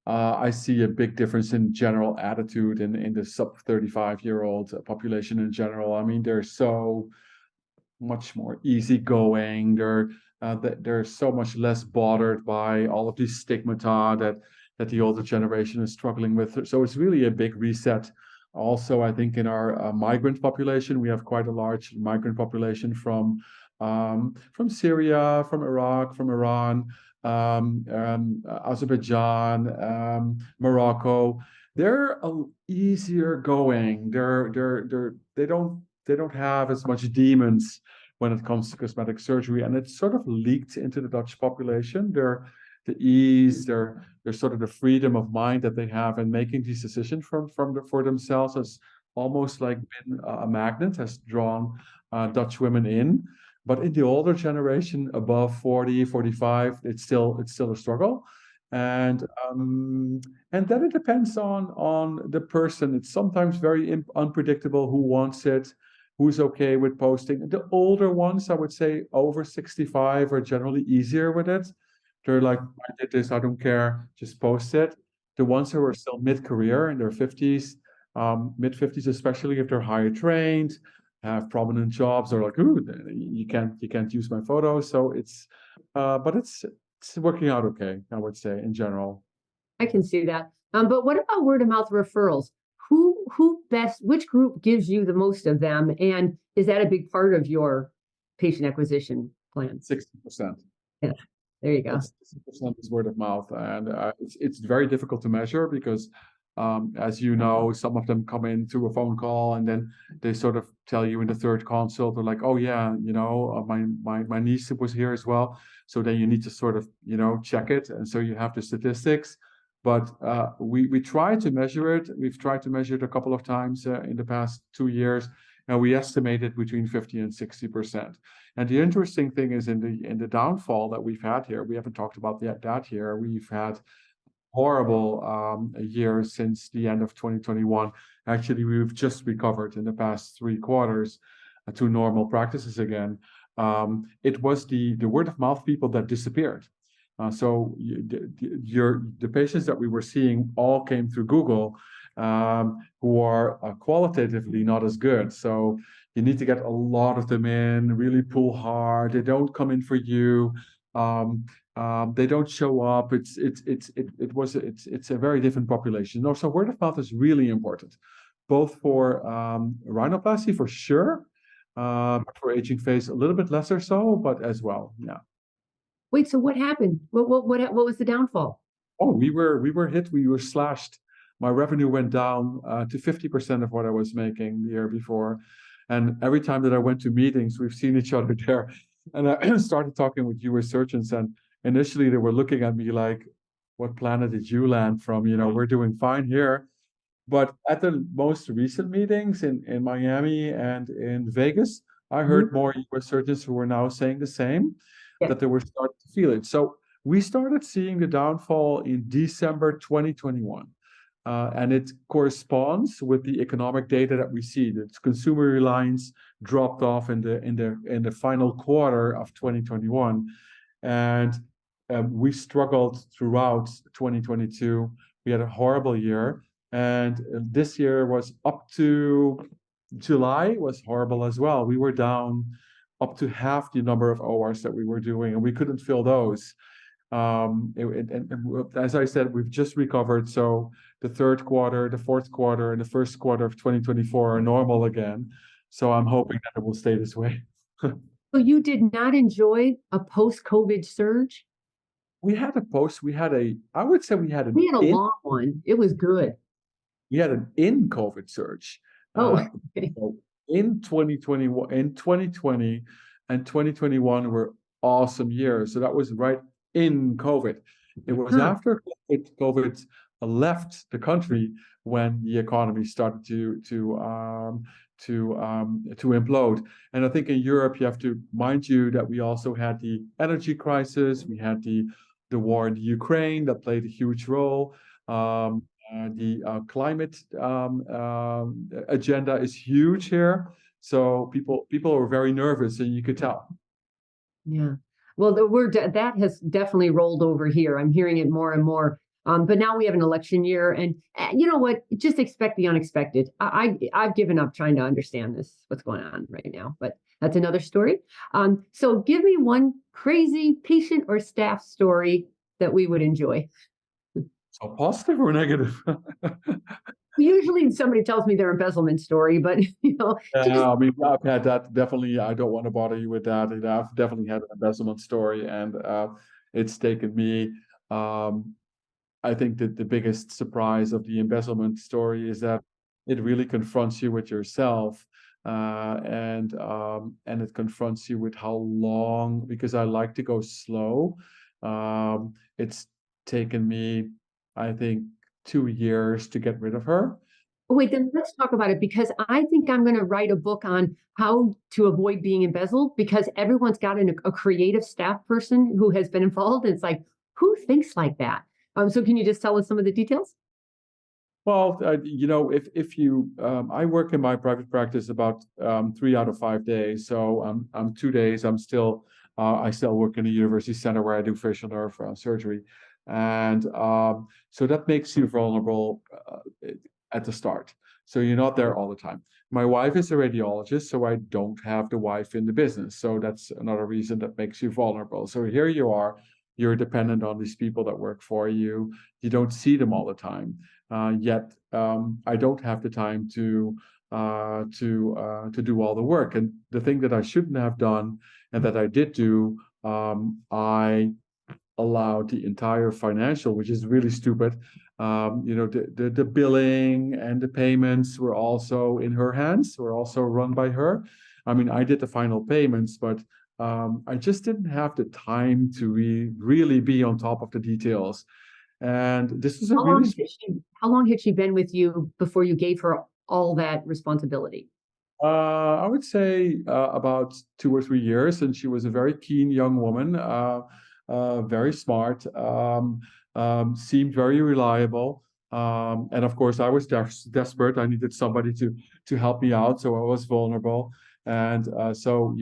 I see a big difference in general attitude in the sub 35-year-old population in general. I mean, they're so much more easygoing. They're so much less bothered by all of these stigmata that the older generation is struggling with. So it's really a big reset. Also, I think in our migrant population, we have quite a large migrant population from Syria, from Iraq, from Iran, Azerbaijan, Morocco. They're easier going. They don't have as much demons when it comes to cosmetic surgery, and it's sort of leaked into the Dutch population. The ease, their sort of the freedom of mind that they have in making these decisions for themselves has almost like been a magnet, has drawn Dutch women in. But in the older generation, above 40, 45, it's still a struggle. And and then it depends on the person. It's sometimes very unpredictable who wants it, who's okay with posting. The older ones, I would say over 65, are generally easier with it. They're like, I did this, I don't care, just post it. The ones who are still mid-career in their 50s, mid 50s, especially if they're higher trained, have prominent jobs, are like, ooh, you can't use my photos. So but it's working out okay, I would say in general. I can see that. But what about word of mouth referrals? Which group gives you the most of them? And is that a big part of your patient acquisition plan? 60%. Yeah, there you go. It's 60% is word of mouth, and it's very difficult to measure because, as you know, some of them come in through a phone call, and then they sort of tell you in the third consult, they're like, "Oh yeah, you know, my niece was here as well." So then you need to sort of check it, and so you have the statistics. But we try to measure it. We've tried to measure it a couple of times in the past 2 years, and we estimated between 50 and 60%. And the interesting thing is in the downfall that we've had here, we haven't talked about that here. We've had horrible years since the end of 2021. Actually, we've just recovered in the past 3 quarters to normal practices again. It was the word of mouth people that disappeared. The patients that we were seeing all came through Google, who are qualitatively not as good. So you need to get a lot of them in, really pull hard. They don't come in for you. They don't show up. It's a very different population. Also, word of mouth is really important, both for rhinoplasty for sure, but for aging face a little bit lesser so, but as well, yeah. Wait, so what happened? What was the downfall? Oh, we were hit. We were slashed. My revenue went down to 50% of what I was making the year before. And every time that I went to meetings, we've seen each other there. And I started talking with US surgeons, and initially they were looking at me like, "What planet did you land from? You know, we're doing fine here." But at the most recent meetings in Miami and in Vegas, I heard more US surgeons who were now saying the same, Yeah. that they were starting to feel it. So we started seeing the downfall in December 2021. And it corresponds with the economic data that we see. That consumer reliance dropped off in the final quarter of 2021, and we struggled throughout 2022. We had a horrible year, and this year was up to July was horrible as well. We were down up to half the number of ORs that we were doing, and we couldn't fill those. And as I said, we've just recovered. So the third quarter, the fourth quarter, and the first quarter of 2024 are normal again. So I'm hoping that it will stay this way. So you did not enjoy a post-COVID surge? I would say we had We had a long one. It was good. in COVID surge. Oh, okay. So in 2021, in 2020 and 2021 were awesome years. So that was right in COVID. It was after COVID left the country when the economy started to implode. And I think in Europe, you have to mind you that we also had the energy crisis. We had the war in the Ukraine that played a huge role. The climate agenda is huge here. So people were very nervous, and you could tell. Yeah. Well, that has definitely rolled over here. I'm hearing it more and more. But now we have an election year, and you know what? Just expect the unexpected. I've given up trying to understand what's going on right now. But that's another story. So give me one crazy patient or staff story that we would enjoy. So positive or negative? Usually somebody tells me their embezzlement story, but just Yeah, I mean, I've had that definitely. I don't want to bother you with that. I've definitely had an embezzlement story, and it's taken me. Um, I think that the biggest surprise of the embezzlement story is that it really confronts you with yourself, and it confronts you with how long. Because I like to go slow. It's taken me, I think, 2 years to get rid of her. wait, then let's talk about it because I think I'm going to write a book on how to avoid being embezzled because everyone's got a creative staff person who has been involved. And it's like, who thinks like that? So can you just tell us some of the details? Well, if you, I work in my private practice about 3 out of 5 days. So I'm 2 days. I still work in a university center where I do facial nerve surgery, and so that makes you vulnerable at the start. So you're not there all the time. My wife is a radiologist, so I don't have the wife in the business. So that's another reason that makes you vulnerable. So here you are, you're dependent on these people that work for you. You don't see them all the time. Yet I don't have the time to do all the work. And the thing that I shouldn't have done and that I did do, I allowed the entire financial, which is really stupid. The billing and the payments were also in her hands, were also run by her. I mean, I did the final payments, but I just didn't have the time to really be on top of the details. And this is a really How long had she been with you before you gave her all that responsibility? I would say about 2 or 3 years, and she was a very keen young woman, very smart, seemed very reliable, and of course, I was desperate. I needed somebody to help me out, so I was vulnerable. And so,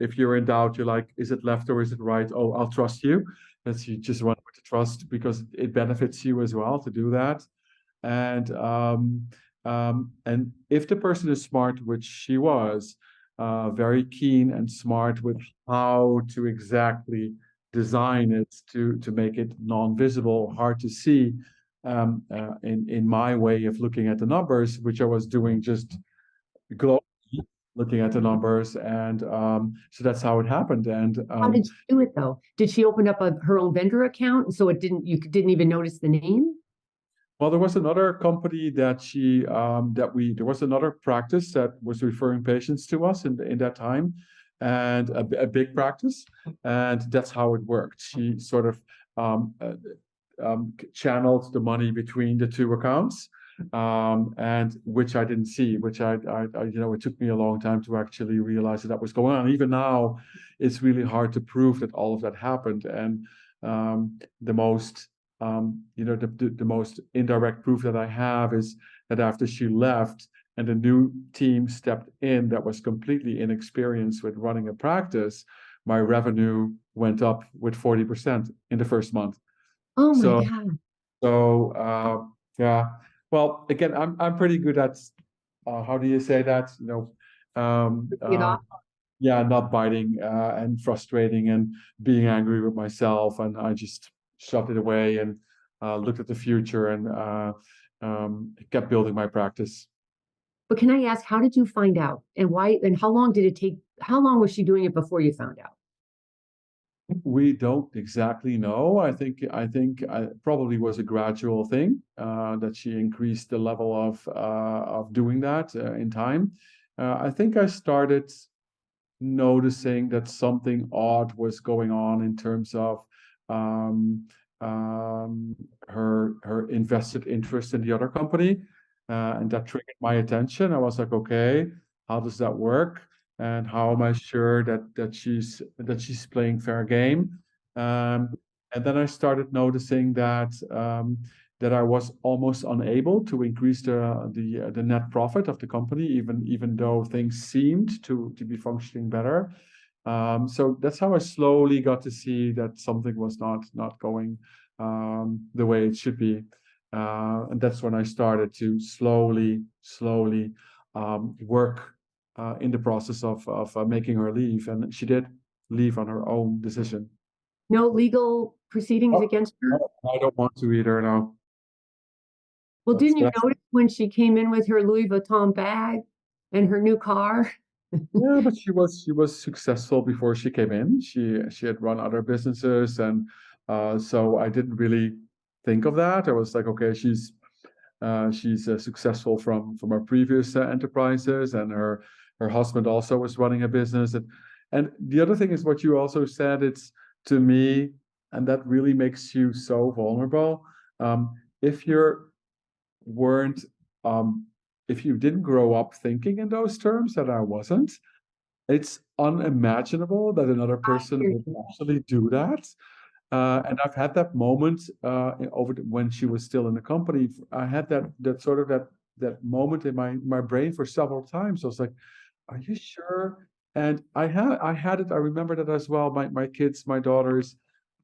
if you're in doubt, you're like, is it left or is it right? Oh, I'll trust you. That's you just want to trust because it benefits you as well to do that. And and if the person is smart, which she was, very keen and smart with how to exactly design it to make it non-visible, hard to see, in my way of looking at the numbers, which I was doing just globally, looking at the numbers, and so that's how it happened. And How did she do it though? Did she open up her own vendor account so you didn't even notice the name? well, there was another company there was another practice that was referring patients to us in that time, and a big practice, and that's how it worked. She sort of channeled the money between the two accounts, and which I didn't see, which it took me a long time to actually realize that was going on. Even now, it's really hard to prove that all of that happened, and the most the most indirect proof that I have is that after she left and the new team stepped in that was completely inexperienced with running a practice, my revenue went up with 40% in the first month. Oh my So, God. yeah. Well, again, I'm pretty good at how do you say that? Get off. Yeah, not biting and frustrating and being angry with myself, and I just shoved it away and looked at the future and kept building my practice. But can I ask, how did you find out? And why and how long did it take? How long was she doing it before you found out? We don't exactly know. I think probably was a gradual thing that she increased the level of doing that in time. I think I started noticing that something odd was going on in terms of um, her invested interest in the other company, and that triggered my attention. I was like, okay, how does that work? And how am I sure that she's playing fair game? Um, and then I started noticing that I was almost unable to increase the net profit of the company, even though things seemed to be functioning better. So that's how I slowly got to see that something was not going the way it should be. And that's when I started to slowly work in the process of making her leave. And she did leave on her own decision. No legal proceedings Oh, against her? no, I don't want to either now. Well, didn't you That's notice when she came in with her Louis Vuitton bag and her new car? Yeah, but she was successful before she came in. She had run other businesses, and so I didn't really think of that. I was like, okay, she's successful from her previous enterprises, and her husband also was running a business. And the other thing is what you also said. It's to me, and that really makes you so vulnerable. If you weren't, um, if you didn't grow up thinking in those terms, that I wasn't, it's unimaginable that another I person hear would you. actually do that. And I've had that moment when she was still in the company. I had that sort of that moment in my brain for several times. I was like, "Are you sure?" And I had it. I remember that as well. My kids, my daughters,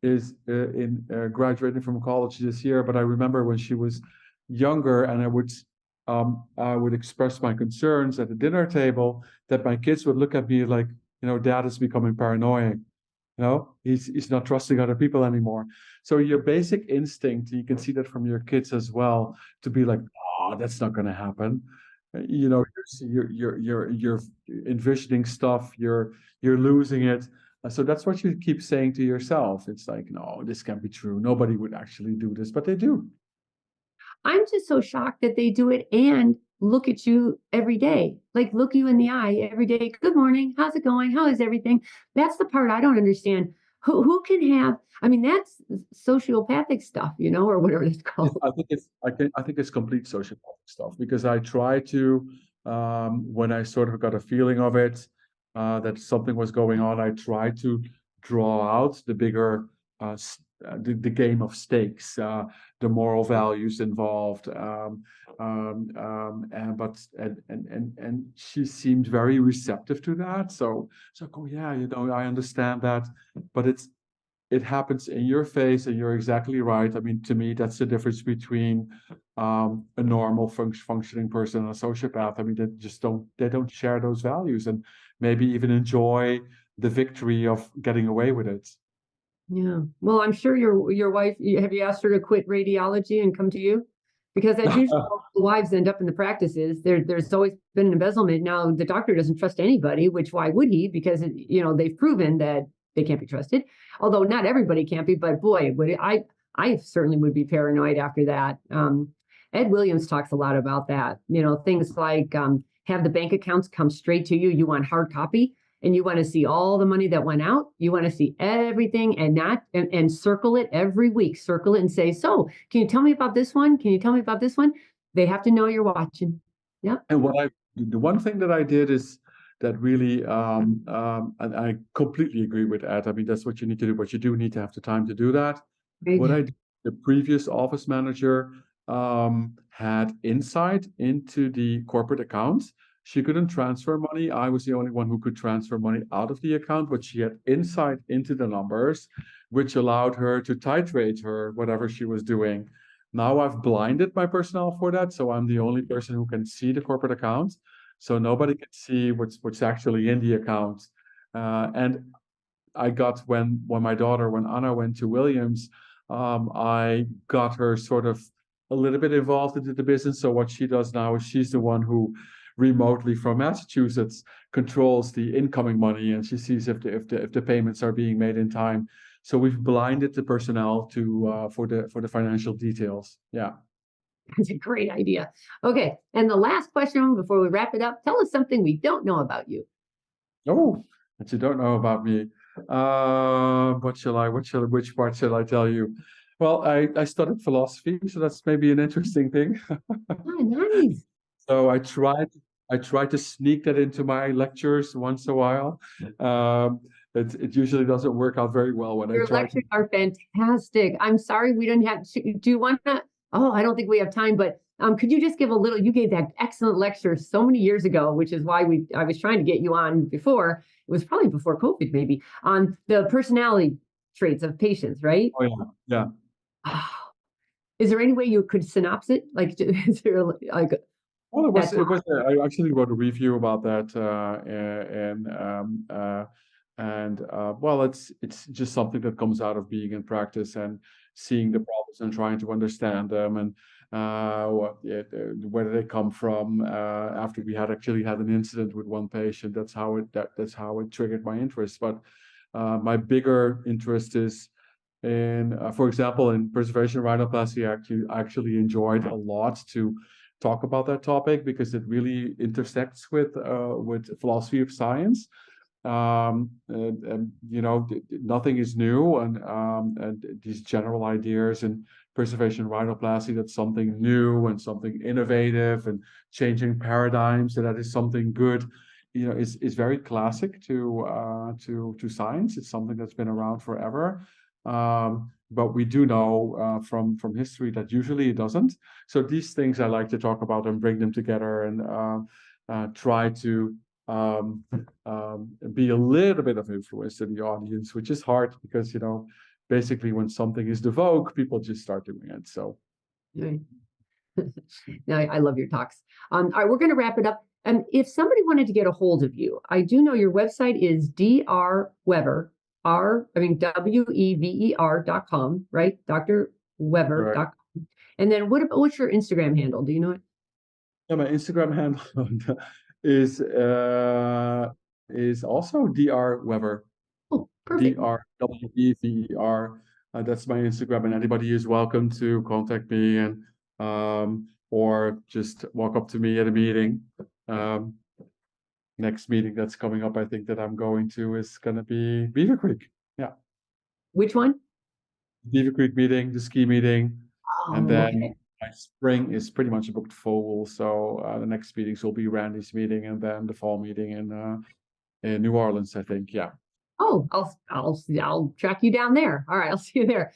is in graduating from college this year. But I remember when she was younger, and I would express my concerns at the dinner table, that my kids would look at me like, Dad is becoming paranoid. He's not trusting other people anymore. So your basic instinct, you can see that from your kids as well, to be like, oh, that's not going to happen. You're envisioning stuff. You're losing it. So that's what you keep saying to yourself. It's like, no, this can't be true. Nobody would actually do this, but they do. I'm just so shocked that they do it and look at you every day. Like look you in the eye every day. Good morning. How's it going? How is everything? That's the part I don't understand. Who can have, I mean, that's sociopathic stuff, or whatever it's called. I think it's complete social stuff, because I try to, when I sort of got a feeling of it, that something was going on, I try to draw out the bigger, the game of stakes, the moral values involved. And she seemed very receptive to that. So, oh yeah, I understand that, but it happens in your face, and you're exactly right. I mean, to me, that's the difference between a normal functioning person and a sociopath. I mean, they don't share those values, and maybe even enjoy the victory of getting away with it. Yeah. Well, I'm sure your wife, have you asked her to quit radiology and come to you? Because that's usually how the wives end up in the practices. There's always been an embezzlement. Now the doctor doesn't trust anybody, which why would he? Because they've proven that they can't be trusted. Although not everybody can't be, but boy, would I certainly would be paranoid after that. Ed Williams talks a lot about that. Things like have the bank accounts come straight to you. You want hard copy, and you want to see all the money that went out. You want to see everything, and circle it every week. Circle it and say, so can you tell me about this one? Can you tell me about this one? They have to know you're watching. Yep. And the one thing that I did is that really, and I completely agree with Ed. I mean, that's what you need to do, but you do need to have the time to do that. Right. What I did, the previous office manager had insight into the corporate accounts. She couldn't transfer money. I was the only one who could transfer money out of the account, but she had insight into the numbers, which allowed her to titrate her whatever she was doing. Now I've blinded my personnel for that, so I'm the only person who can see the corporate accounts. So nobody can see what's actually in the account. And I got when Anna went to Williams, I got her sort of a little bit involved into the business. So what she does now is she's the one who remotely from Massachusetts controls the incoming money, and she sees if the payments are being made in time. So we've blinded the personnel to for the financial details. Yeah. That's a great idea. Okay. And the last question before we wrap it up, tell us something we don't know about you. Oh, that you don't know about me. Which part shall I tell you? Well, I studied philosophy, so that's maybe an interesting thing. Oh, nice. So I try to sneak that into my lectures once in a while. Um, it usually doesn't work out very well when I Your try to. lectures are fantastic. I'm sorry we didn't have, do you want to? Oh, I don't think we have time, but Could you just give a little, you gave that excellent lecture so many years ago, which is why I was trying to get you on before, it was probably before COVID maybe, on the personality traits of patients, right? Oh, yeah. Is there any way you could synopse it? Like, is there like Well, that talk? I actually wrote a review about that, well, it's just something that comes out of being in practice and seeing the problems and trying to understand them and where they come from. After we actually had an incident with one patient, that's how it triggered my interest. But my bigger interest is in, for example, in preservation rhinoplasty. I actually enjoyed a lot to talk about that topic because it really intersects with philosophy of science. Nothing is new, and these general ideas in preservation rhinoplasty, that's something new and something innovative and changing paradigms, and that is something good. Is very classic to science. It's something that's been around forever. But we do know from history that usually it doesn't. So these things I like to talk about and bring them together and try to be a little bit of influence to the audience, which is hard because basically when something is the vogue, people just start doing it. So. Right. No, I love your talks. All right, we're going to wrap it up. And if somebody wanted to get a hold of you, I do know your website is drwever, wever.com, right? drwever.com. Right. And then what's your Instagram handle? Do you know it? Yeah, my Instagram handle is also drwever. Oh, perfect. drwever. That's my Instagram, and anybody is welcome to contact me and or just walk up to me at a meeting. Next meeting that's coming up, I think that I'm going to is going to be Beaver Creek. Yeah. Which one? Beaver Creek meeting, the ski meeting, and then okay. My spring is pretty much booked full. So the next meetings will be Randy's meeting, and then the fall meeting in New Orleans, I think. Yeah. Oh, I'll track you down there. All right, I'll see you there.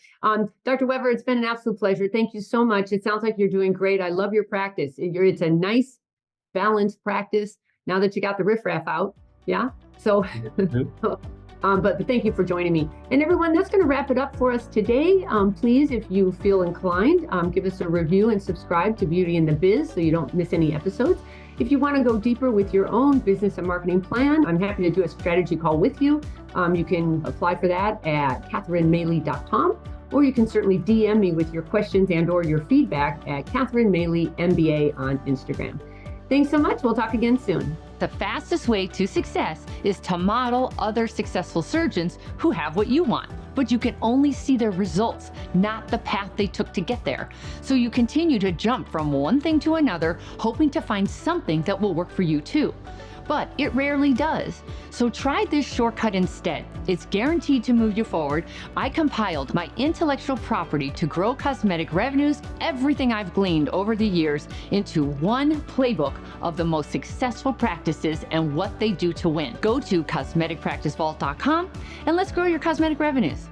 Dr. Wever, it's been an absolute pleasure. Thank you so much. It sounds like you're doing great. I love your practice. It's a nice, balanced practice now that you got the riffraff out. Yeah. So, but thank you for joining me. And everyone, that's going to wrap it up for us today. Please, if you feel inclined, give us a review and subscribe to Beauty in the Biz so you don't miss any episodes. If you want to go deeper with your own business and marketing plan, I'm happy to do a strategy call with you. You can apply for that at catherinemaley.com, or you can certainly DM me with your questions and or your feedback at Catherine Maley MBA on Instagram. Thanks so much. We'll talk again soon. The fastest way to success is to model other successful surgeons who have what you want, but you can only see their results, not the path they took to get there. So you continue to jump from one thing to another, hoping to find something that will work for you too. But it rarely does. So try this shortcut instead. It's guaranteed to move you forward. I compiled my intellectual property to grow cosmetic revenues, everything I've gleaned over the years, into one playbook of the most successful practices and what they do to win. Go to cosmeticpracticevault.com and let's grow your cosmetic revenues.